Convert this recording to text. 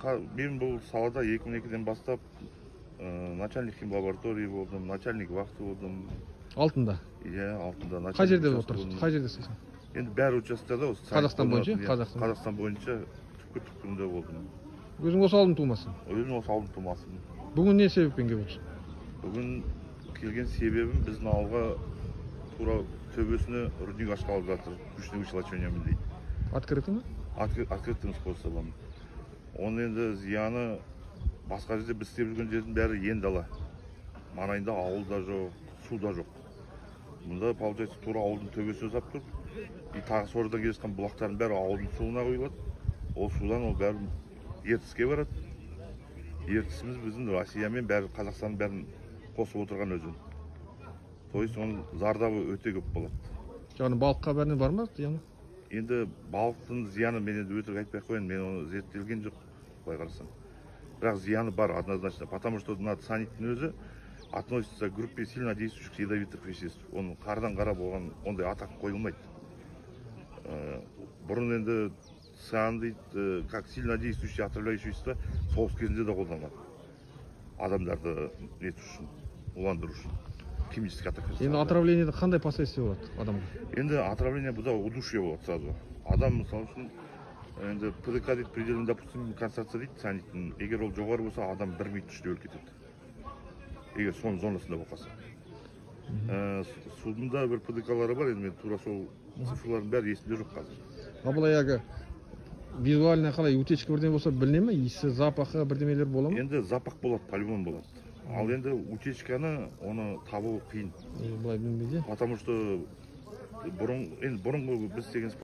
Мен бұл салада 2002-ден бастап начальник химлаборатории болдым, начальник вахты болдым. Алтында? Иә, алтында. Қай жерде отырсыз? Қай жердесіз? Енді бәрі учаскада осы. Қазақстан бойынша? Қазақстан бойынша түпкір-түпкірінде болдым. Өзің осы ауылдың тумасың? Өзім осы ауылдың тумасымын. Бүгін не себеппен келіп отырсың? Бүгін келген себебім біздің ауылға тура төбесіне рудник ашқалы жатыр. Күшіне училачениемен дейді. Открытый ма? Открытым способом. Оның енді зияны басқа жерде біз істеп жүрген жердің бәрі ен дала. Маңайында ауыл да жоқ, су да жоқ. Мұнда получается тура ауылдың төбесіне ұзап тұр. И тағы сордан келе жатқан бұлақтардың бәрі ауылдың суына құйылады. Ол судан ол бәрі ертіске барады. Ертісіміз біздің Россия мен бәрі Қазақстанның бәрін қосып отырған өзен. То есть оның зардабы өте көп болады. Яғни балыққа бәріне бар ма зияны? Енді балықтың зияны мен енді өтірік айтпай ақ қояйын, мен оны зерттелген жоқ, былай қарасам. Бірақ зияны бар однозначно, потому что мына цианиттің өзі относится к группе сильно действующих ядовитых веществ. Оның қардан қара болған ондай атақ қойылмайды. Бұрын енді циан дейді, как сильно действующие отравляющие вещества соғыс кезінде де қолданған. Адамдарды нету үшін, уландыру үшін. Химический атак. Енді отравлениеде қандай последствия болады адамға? Енді отравление бұда удушье болады сразу. Адам мысалы үшін енді ПДК дейді, предельно допустим концентрация дейді цианиттің. Егер ол жоғары болса, адам 1 минут ішінде өліп кетеді. Егер соның зонасында болса. Судында бір ПДК-лары бар, енді мен тура сол цифрлардың бәрі есімде жоқ қазір. Бұл аяғы визуально қалай утечка бірден болса біліне ме? Иісі, запахы бірдемелер бола ма? Енді запах болады, по-любому болады. Ал енді утечканы оны табу қиын. Бұлай білмейді. Потому что бұрын біз деген